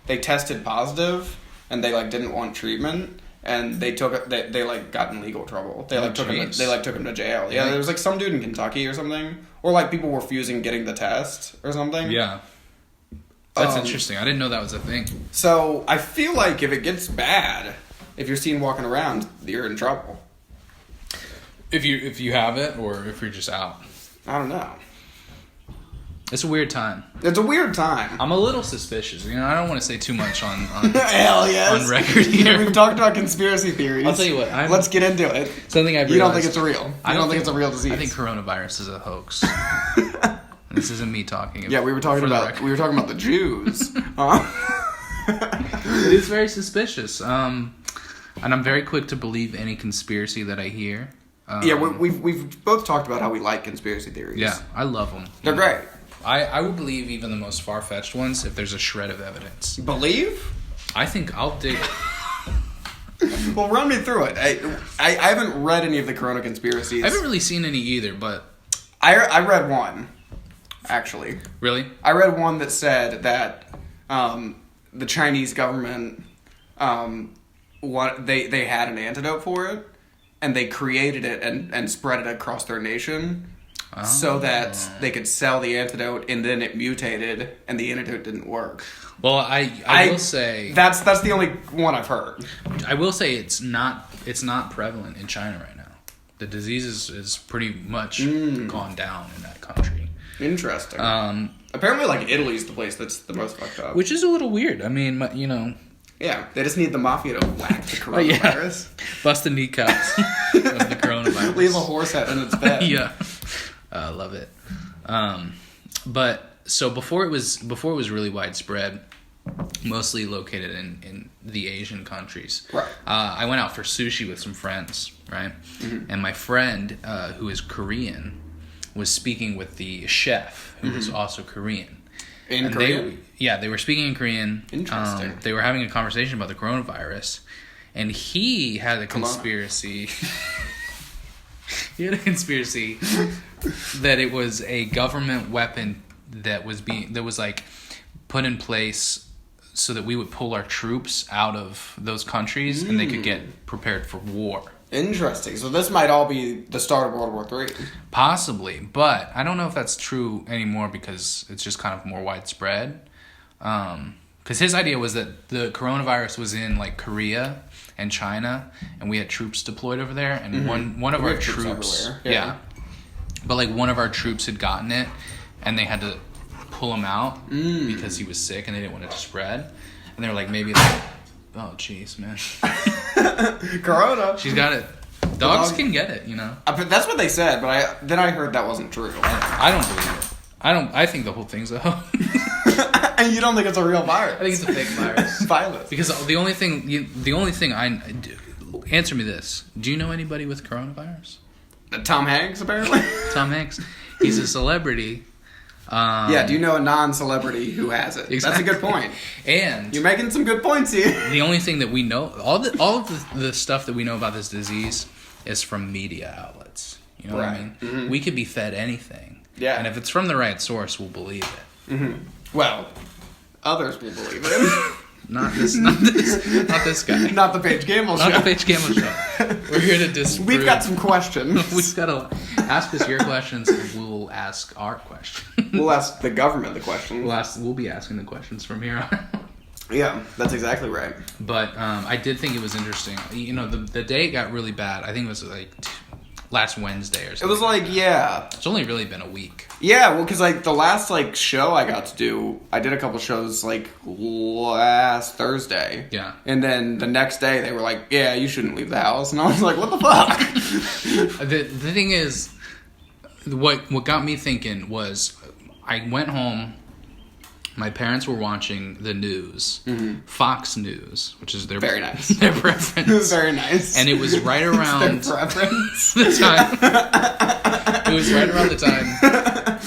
they tested positive and they didn't want treatment and they got in legal trouble. They took him to jail. Yeah, there was some dude in Kentucky or something, or people were refusing getting the test or something. Yeah. That's interesting. I didn't know that was a thing. So I feel like if it gets bad, if you're seen walking around, you're in trouble. If you have it, or if you're just out. I don't know. It's a weird time. It's a weird time. I'm a little suspicious. I don't want to say too much on Hell yes. on record here. We've talked about conspiracy theories. I'll tell you what. Let's get into it. Something I've realized. You don't think it's real? I don't think it's a real disease. I think coronavirus is a hoax. This isn't me talking. Yeah, we were talking about the Jews. It is very suspicious. And I'm very quick to believe any conspiracy that I hear. Yeah, we've both talked about how we like conspiracy theories. Yeah, I love them. They're great. I would believe even the most far-fetched ones if there's a shred of evidence. Believe? I think I'll dig. Well, run me through it. I haven't read any of the Corona conspiracies. I haven't really seen any either, but I read one, actually. Really? I read one that said that the Chinese government they had an antidote for it, and they created it and spread it across their nation. So that they could sell the antidote, and then it mutated, and the antidote didn't work. Well, I will say that's the only one I've heard. I will say it's not prevalent in China right now. The disease is pretty much gone down in that country. Interesting. Apparently, Italy's the place that's the most fucked up. Which is a little weird. I mean, Yeah, they just need the mafia to whack the coronavirus. Bust the kneecaps of the coronavirus. Leave a horse head in its bed. Yeah. Love it. But so before it was really widespread, mostly located in the Asian countries. Right. I went out for sushi with some friends, right? Mm-hmm. And my friend, who is Korean, was speaking with the chef, who was also Korean. In Korean? They were speaking in Korean. Interesting. They were having a conversation about the coronavirus, and he had a conspiracy. He had a conspiracy that it was a government weapon that was put in place so that we would pull our troops out of those countries and they could get prepared for war. Interesting. So this might all be the start of World War III. Possibly, but I don't know if that's true anymore because it's just kind of more widespread. Because his idea was that the coronavirus was in Korea and China, and we had troops deployed over there, and one of our troops, yeah. but one of our troops had gotten it, and they had to pull him out because he was sick and they didn't want it to spread. And they were like, maybe like, oh, jeez, man. Corona. She's got it. Dogs can get it, you know. That's what they said, but then I heard that wasn't true. I don't believe it. I think the whole thing's a hoax. And you don't think it's a real virus? I think it's a fake virus. Virus. Because the only thing I do, answer me this: do you know anybody with coronavirus? Tom Hanks, apparently. Tom Hanks. He's a celebrity. Yeah. Do you know a non-celebrity who has it? Exactly. That's a good point. And you're making some good points here. The only thing that we know, all of the stuff that we know about this disease, is from media outlets. You know what I mean? Mm-hmm. We could be fed anything. Yeah. And if it's from the right source, we'll believe it. Mm-hmm. Well, others will believe it. Not this guy. Not the Paige Campbell Show. Not the Paige Campbell Show. We're here to disprove. We've got some questions. We've got to ask us your questions, and we'll ask our questions. We'll ask the government the questions. We'll be asking the questions from here on. Yeah, that's exactly right. But I did think it was interesting. You know, the day it got really bad. I think it was like last Wednesday or something. It was like, yeah. It's only really been a week. Yeah, well, because like the last like show I got to do, I did a couple shows like last Thursday. Yeah. And then the next day they were like, yeah, you shouldn't leave the house. And I was like, what the fuck? The thing is, what got me thinking was I went home. My parents were watching the news, Fox News, which is their very nice. Their preference. Very nice. And it was right around their preference. the time. It was right around the time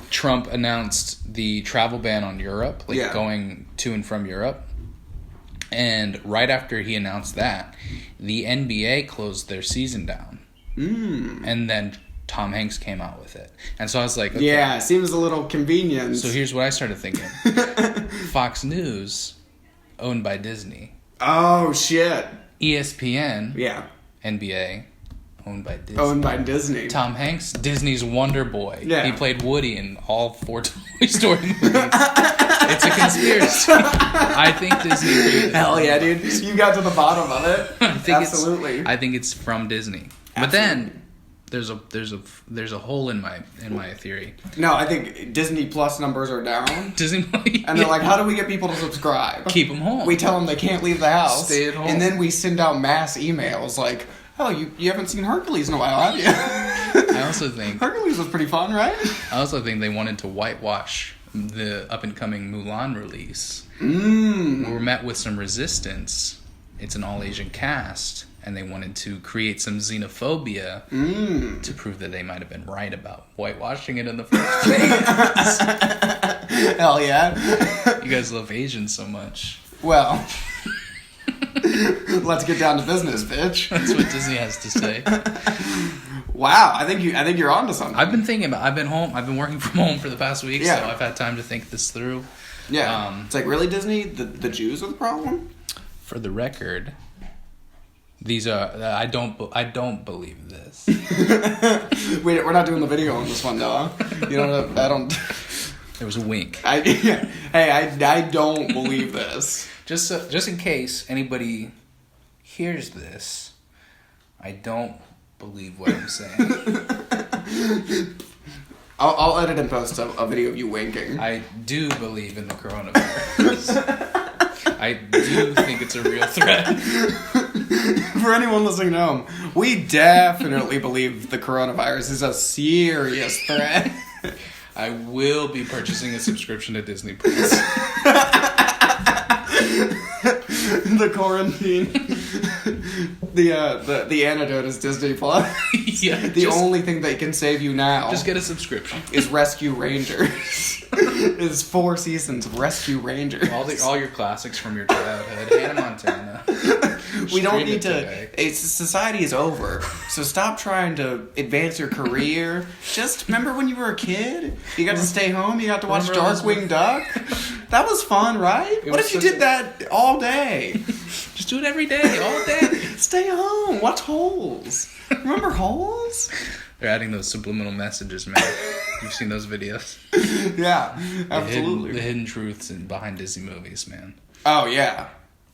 Trump announced the travel ban on Europe, going to and from Europe. And right after he announced that, the NBA closed their season down. And then Tom Hanks came out with it. And so I was like, okay. Yeah, seems a little convenient. So here's what I started thinking. Fox News, owned by Disney. Oh, shit. ESPN, yeah. NBA, owned by Disney. Owned by Disney. Tom Hanks, Disney's Wonder Boy. Yeah. He played Woody in all 4 Toy Story movies. It's a conspiracy. I think Disney created Hell yeah, dude. You got to the bottom of it. Absolutely. I think it's from Disney. Absolutely. But then there's a hole in my theory. No, I think Disney Plus numbers are down. Disney, and they're like, how do we get people to subscribe? Keep them home. We tell them they can't leave the house. Stay at home. And then we send out mass emails like, oh, you haven't seen Hercules in a while, have you? I also think Hercules was pretty fun, right? I also think they wanted to whitewash the up and coming Mulan release. We were met with some resistance. It's an all Asian cast. And they wanted to create some xenophobia to prove that they might have been right about whitewashing it in the first place. Hell yeah. You guys love Asians so much. Well, let's get down to business, bitch. That's what Disney has to say. Wow, I think you're onto something. I've been thinking about. I've been working from home for the past week, so I've had time to think this through. Yeah. It's like, really, Disney? The Jews are the problem? For the record, these are. I don't believe this. We're not doing the video on this one, though. You know, I don't. There was a wink. Hey, I don't believe this. Just in case anybody hears this, I don't believe what I'm saying. I'll edit and post a video of you winking. I do believe in the coronavirus. I do think it's a real threat. For anyone listening at home, we definitely believe the coronavirus is a serious threat. I will be purchasing a subscription to Disney Plus. The quarantine. The antidote is Disney Plus. Yeah. The only thing that can save you now. Just get a subscription. Is Rescue Rangers. Is 4 seasons of Rescue Rangers. All your classics from your childhood. Hannah Montana. We don't need to. Society is over. So stop trying to advance your career. Just remember when you were a kid? You got to stay home. You got to watch Darkwing Duck. That was fun, right? What if you did that all day? Just do it every day, all day. Stay home. Watch Holes. Remember Holes? They're adding those subliminal messages, man. You've seen those videos? Yeah, absolutely. The hidden truths behind Disney movies, man. Oh, yeah.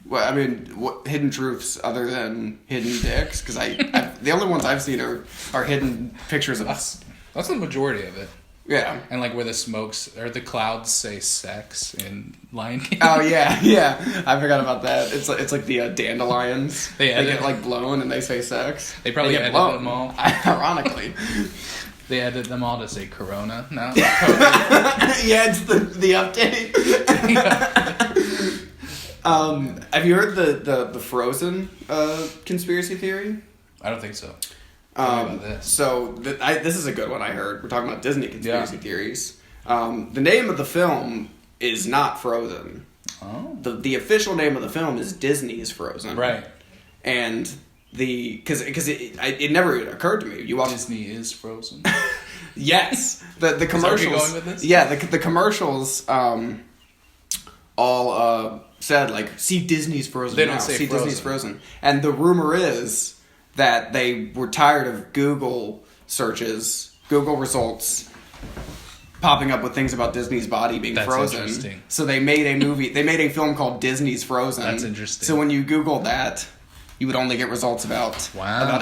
Well, I mean, what hidden truths other than hidden dicks? Because the only ones I've seen are hidden pictures of us. That's the majority of it. Yeah. And like where the smokes or the clouds say sex in Lion King. Oh yeah. I forgot about that. It's like the dandelions. They get like blown and they say sex. They probably edit them all. Ironically. They edit them all to say Corona now. Yeah, it's the update. Have you heard the Frozen conspiracy theory? I don't think so. Tell me about this. So this is a good one I heard. We're talking about Disney conspiracy theories. The name of the film is not Frozen. Oh. The official name of the film is Disney's Frozen. Right. And because it never occurred to me. You watch Disney is Frozen. Yes. The commercials. Is that where you're going with this? Yeah, the commercials all said like, see Disney's Frozen. They don't now. say see Frozen. Disney's Frozen. And the rumor is that they were tired of Google searches, Google results popping up with things about Disney's body being That's frozen. interesting. So they made a film called Disney's Frozen. That's interesting. So when you Googled that, you would only get results about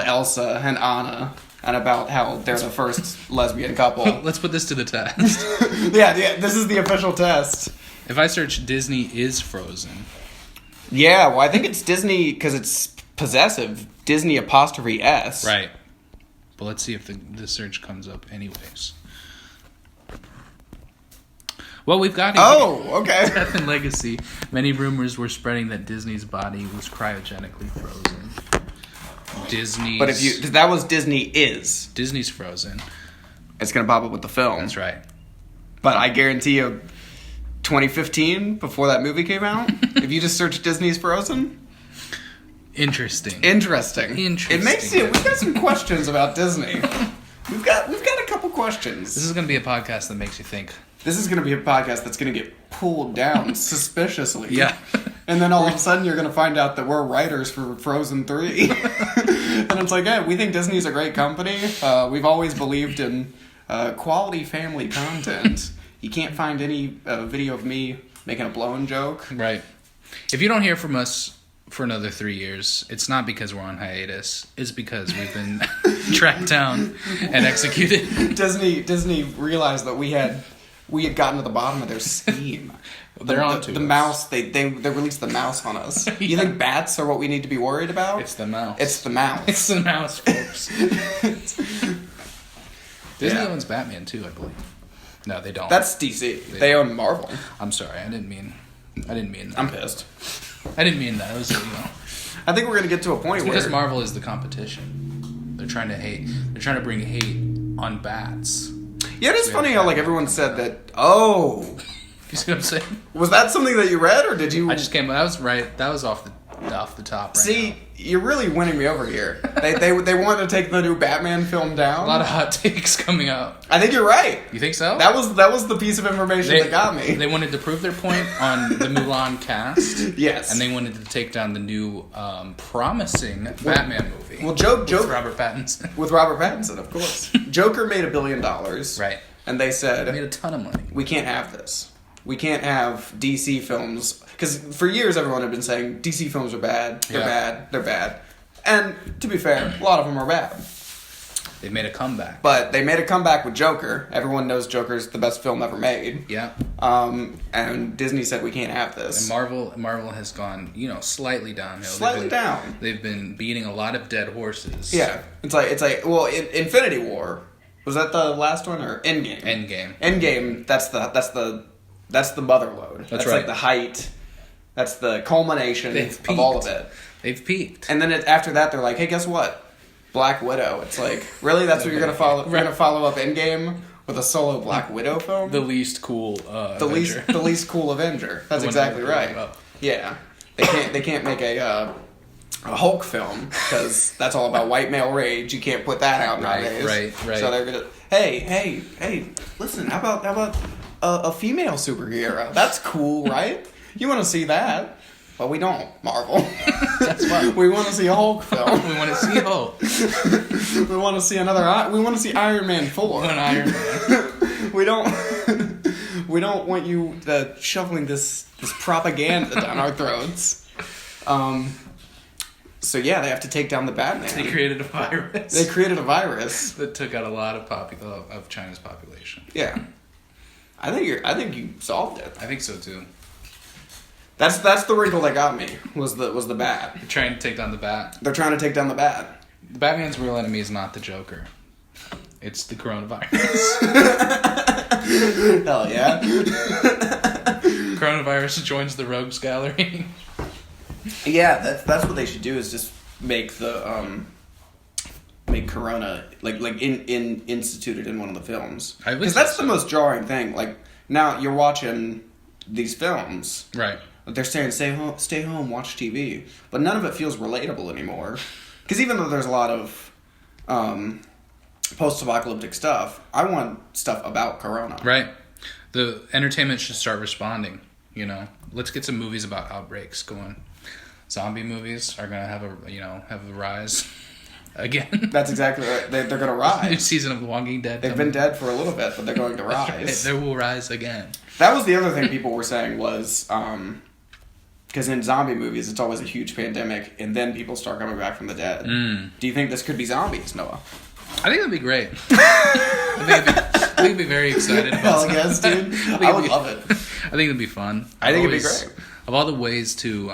Elsa and Anna and about how they're the first lesbian couple. Let's put this to the test. Yeah, this is the official test. If I search Disney is Frozen. Yeah, well, I think it's Disney because it's possessive. Disney 'S. Right. But let's see if the search comes up anyways. Well, we've got okay. Death and Legacy. Many rumors were spreading that Disney's body was cryogenically frozen. But if that was Disney's Frozen. It's gonna pop up with the film. That's right. But I guarantee you, 2015, before that movie came out, if you just search Disney's Frozen. Interesting. It makes you. We've got some questions about Disney. We've got a couple questions. This is going to be a podcast that makes you think. This is going to be a podcast that's going to get pulled down suspiciously. Yeah. And then all of a sudden you're going to find out that we're writers for Frozen 3. And it's like, yeah, we think Disney's a great company. We've always believed in quality family content. You can't find any video of me making a blown joke. Right. If you don't hear from us for another 3 years, it's not because we're on hiatus. It's because we've been tracked down and executed. Disney realized that we had gotten to the bottom of their scheme. They're on to the us. mouse. They released the mouse on us. You think bats are what we need to be worried about? It's the mouse. It's the mouse. It's the mouse, folks. Disney owns Batman too, I believe. No, they don't. That's DC. They own Marvel. I'm sorry. I didn't mean that. I'm pissed. I didn't mean that. It was, I think we're gonna get to a point where because Marvel is the competition. They're trying to hate. They're trying to bring hate on bats. Yeah, it is funny how like everyone said that. Oh, You see what I'm saying? was that something that you read or did you? I just came. That was right. That was off the top. Right See, now. you're really winning me over here. They want to take the new Batman film down. A lot of hot takes coming out. I think you're right. You think so? That was the piece of information that got me. They wanted to prove their point on the Mulan cast. Yes. And they wanted to take down the new promising Batman movie. Well, Joker with Robert Pattinson. With Robert Pattinson, of course. Joker made $1 billion. Right. And they said, They made a ton of money. we can't have this. We can't have DC films. Because for years everyone had been saying DC films are bad. They're bad. And to be fair, a lot of them are bad. They made a comeback. But they made a comeback with Joker. Everyone knows Joker's the best film ever made. Yeah. And Disney said we can't have this. And Marvel has gone, slightly downhill. Slightly down. They've been beating a lot of dead horses. Yeah. It's like well, Infinity War. Was that the last one or Endgame? Endgame, that's the mother load. That's right. like the height. That's the culmination of all of it. They've peaked. And then after that, they're like, hey, guess what? Black Widow. It's like, really? That's what you're going to follow? You're going to follow up Endgame with a solo Black Widow film? The least cool Avenger. The least cool Avenger. That's exactly right. Yeah. They can't make a Hulk film because that's all about white male rage. You can't put that out nowadays. Right. So they're gonna, hey, listen, how about a female superhero? That's cool, right? You want to see that? But we don't, Marvel. That's fine. We want to see a Hulk film. We want to see Hulk. We want to see We want to see Iron Man 4. An Iron Man. We don't want you shoveling this propaganda down our throats. So yeah, they have to take down the Batman. They created a virus. They created a virus that took out a lot of China's population. Yeah, I think you solved it. I think so too. That's the wrinkle that got me was the Bat. They're trying to take down the Bat. They're trying to take down the Bat. The Batman's real enemy is not the Joker. It's the coronavirus. Hell yeah. Coronavirus joins the rogues gallery. Yeah, that's what they should do is just make the make Corona like instituted in one of the films. Because that's the most jarring thing. Like now you're watching these films, right? They're saying stay home, watch TV, but none of it feels relatable anymore. Because even though there's a lot of post-apocalyptic stuff, I want stuff about Corona. Right. The entertainment should start responding. You know, let's get some movies about outbreaks going. Zombie movies are gonna have a rise again. That's exactly right. They're gonna rise. New season of The Walking Dead. They've been dead for a little bit, but they're going to rise. They will rise again. That was the other thing people were saying was because in zombie movies it's always a huge pandemic, and then people start coming back from the dead. Do you think this could be zombies, Noah? I think that'd be great. I think I'd be very excited about Hell yes, dude. I would love it. I think it'd be fun. I think it'd be great. Of all the ways to,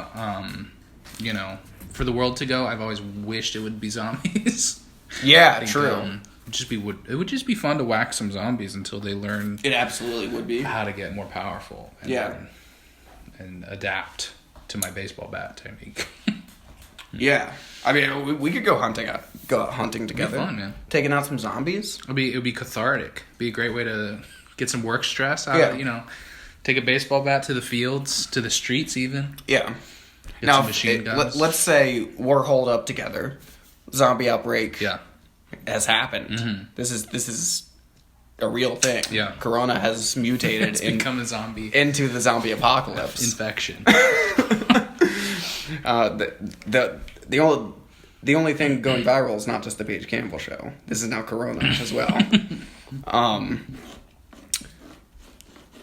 for the world to go, I've always wished it would be zombies. Yeah, true. It would just be fun to whack some zombies until they learn. It absolutely would be how to get more powerful. And adapt to my baseball bat technique. Yeah, I mean, we could go out hunting together. It'd be fun, man. Taking out some zombies. It would be cathartic. Be a great way to get some work stress out. Yeah. Take a baseball bat to the fields, to the streets, even. Yeah. Get some machine guns. Let's say we're holed up together. Zombie outbreak. Yeah. Has happened. Mm-hmm. This is a real thing. Yeah. Corona has mutated. It's become a zombie. Into the zombie apocalypse. Infection. The only thing going viral is not just the Paige Campbell Show. This is now Corona as well.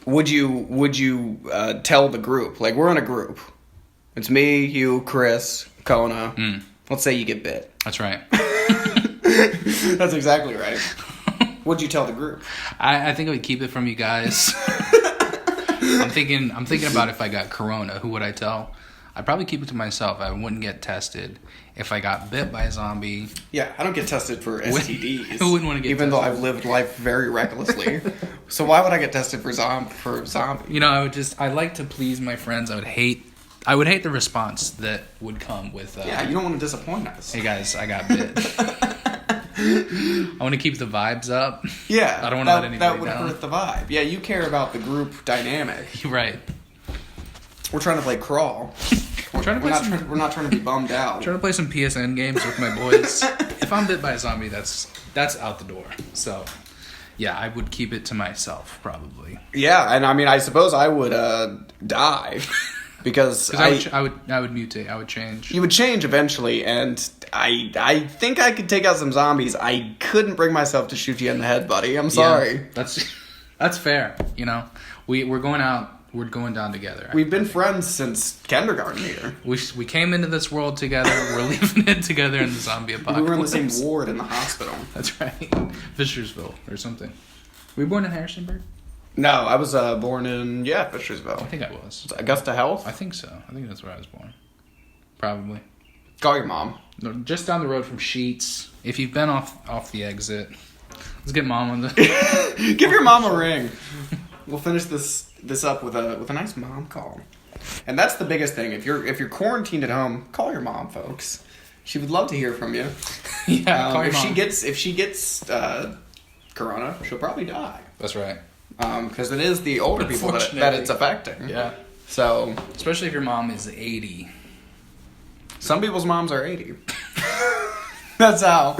Would you tell the group? Like, we're in a group. It's me, you, Chris, Kona. Let's say you get bit. That's right. That's exactly right. What'd you tell the group? I think I would keep it from you guys. I'm thinking about if I got Corona, who would I tell? I'd probably keep it to myself. I wouldn't get tested. If I got bit by a zombie... Yeah, I don't get tested for STDs. Who wouldn't want to get even tested? Though I've lived life very recklessly. So why would I get tested for zombie? I like to please my friends. I would hate the response that would come with... yeah, you don't want to disappoint us. Hey guys, I got bit. I want to keep the vibes up. Yeah. I don't want to let anybody down. That would hurt the vibe. Yeah, you care about the group dynamic. You're right. We're trying to play crawl. We're not trying to be bummed out. I'm trying to play some PSN games with my boys. If I'm bit by a zombie, that's out the door. So, yeah, I would keep it to myself, probably. Yeah, and I mean, I suppose I would die because I would mutate. I would change. You would change eventually, and I think I could take out some zombies. I couldn't bring myself to shoot you in the head, buddy. I'm sorry. Yeah, that's fair. We're going out. We're going down together. We've been friends since kindergarten here. We came into this world together. We're leaving it together in the zombie apocalypse. We were in the same ward in the hospital. That's right. Fishersville or something. Were you born in Harrisonburg? No, I was born in, Fishersville. I think I was. Augusta Health? I think so. I think that's where I was born. Probably. Call your mom. No, just down the road from Sheets. If you've been off the exit, let's get mom on the... Give your mom a ring. We'll finish this up with a nice mom call. And that's the biggest thing. If you're quarantined at home, call your mom, folks. She would love to hear from you. Yeah, call your mom. If she gets Corona, she'll probably die. That's right. Because it is the older people that it's affecting. Yeah. So, especially if your mom is 80. Some people's moms are 80. That's how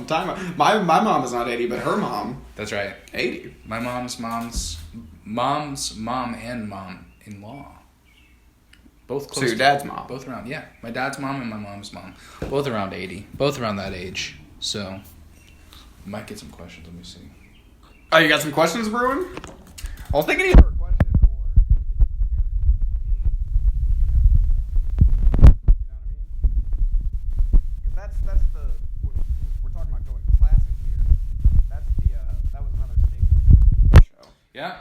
time. My mom is not 80, but her mom. That's right. 80. My mom's mom and mom-in-law. Both close. So your dad's mom. Both around. Yeah, my dad's mom and my mom's mom. Both around 80. Both around that age. So, might get some questions. Let me see. Oh, you got some questions brewing? I was thinking either a question or...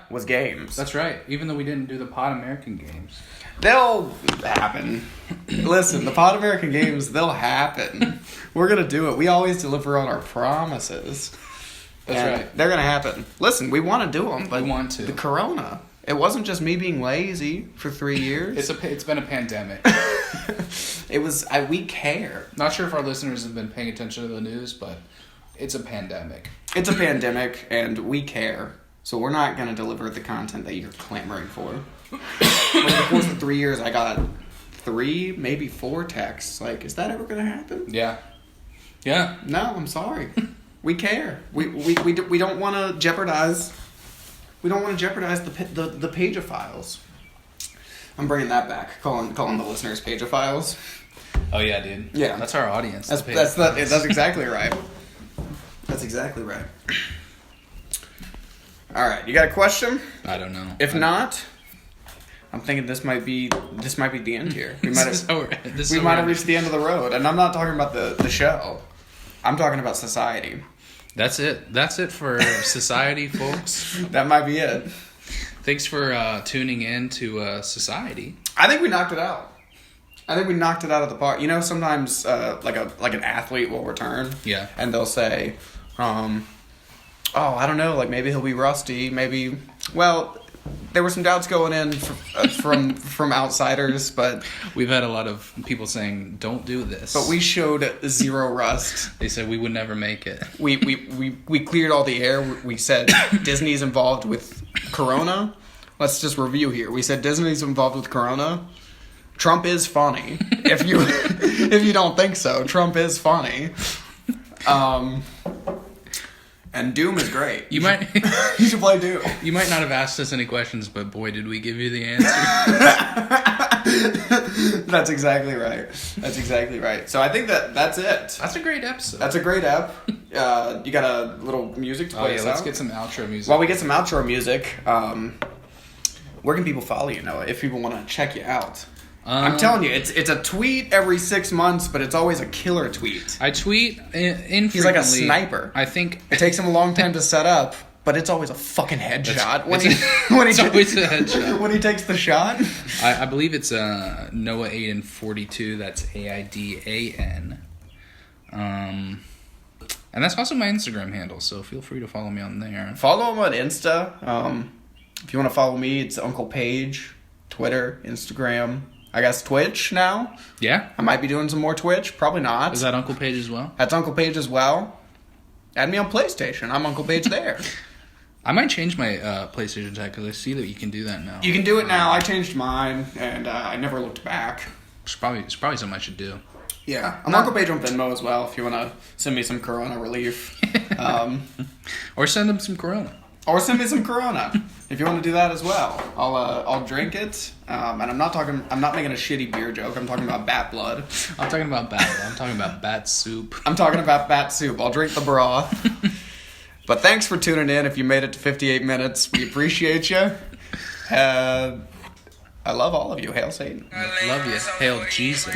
was games. That's right. Even though we didn't do the Pod American games. They'll happen. Listen, the Pod American games, they'll happen. We're going to do it. We always deliver on our promises. That's right. They're going to happen. Listen, we want to do them, but we want to. The corona. It wasn't just me being lazy for 3 years. It's been a pandemic. It was, we care. Not sure if our listeners have been paying attention to the news, but it's a pandemic. It's a pandemic, and we care. So we're not going to deliver the content that you're clamoring for. Over the course of 3 years, I got 3, maybe 4 texts. Like, is that ever going to happen? Yeah. Yeah. No, I'm sorry. We care. We don't want to jeopardize. We don't want to jeopardize the Paige-ophiles. I'm bringing that back. Calling the listeners Paige-ophiles. Oh yeah, dude. Yeah, that's our audience. That's exactly right. That's exactly right. All right, you got a question? I don't know. If not, I'm thinking this might be the end here. We might have reached the end of the road, and I'm not talking about the show. I'm talking about society. That's it. That's it for society, folks. That might be it. Thanks for tuning in to society. I think we knocked it out. I think we knocked it out of the park. You know, sometimes like an athlete will return. Yeah. And they'll say, oh, I don't know, like maybe he'll be rusty. Maybe, well, there were some doubts going in from outsiders, but we've had a lot of people saying, "Don't do this." But we showed 0 rust. They said we would never make it. We cleared all the air. We said Disney's involved with Corona. Let's just review here. We said Disney's involved with Corona. Trump is funny. If you don't think so, Trump is funny. And Doom is great. You should play Doom. You might not have asked us any questions, but boy, did we give you the answer. That's exactly right. So I think that's it. That's a great episode. That's a great ep. You got a little music to play us out? Let's get some outro music. While we get some outro music, where can people follow you, Noah, if people want to check you out? I'm telling you, it's a tweet every 6 months, but it's always a killer tweet. I tweet infrequently. He's like a sniper. I think it takes him a long time to set up, but it's always a fucking headshot. It's always a headshot. When he takes the shot. I believe it's Noah Aiden 42. That's AIDAN. And that's also my Instagram handle, so feel free to follow me on there. Follow him on Insta. If you want to follow me, it's Uncle Paige. Twitter, Instagram. I guess Twitch now. Yeah. I might be doing some more Twitch. Probably not. Is that Uncle Paige as well? That's Uncle Paige as well. Add me on PlayStation. I'm Uncle Paige there. I might change my PlayStation tag because I see that you can do that now. You can do it now. I changed mine, and I never looked back. It's probably something I should do. Yeah. I'm Uncle Paige on Venmo as well if you want to send me some Corona relief. Or send them some Corona. Or send me some Corona if you want to do that as well. I'll drink it, and I'm not making a shitty beer joke. I'm talking about bat blood. I'm talking about bat soup. I'm talking about bat soup. I'll drink the broth. But thanks for tuning in. If you made it to 58 minutes, we appreciate you. I love all of you. Hail Satan. Love you. Hail Jesus.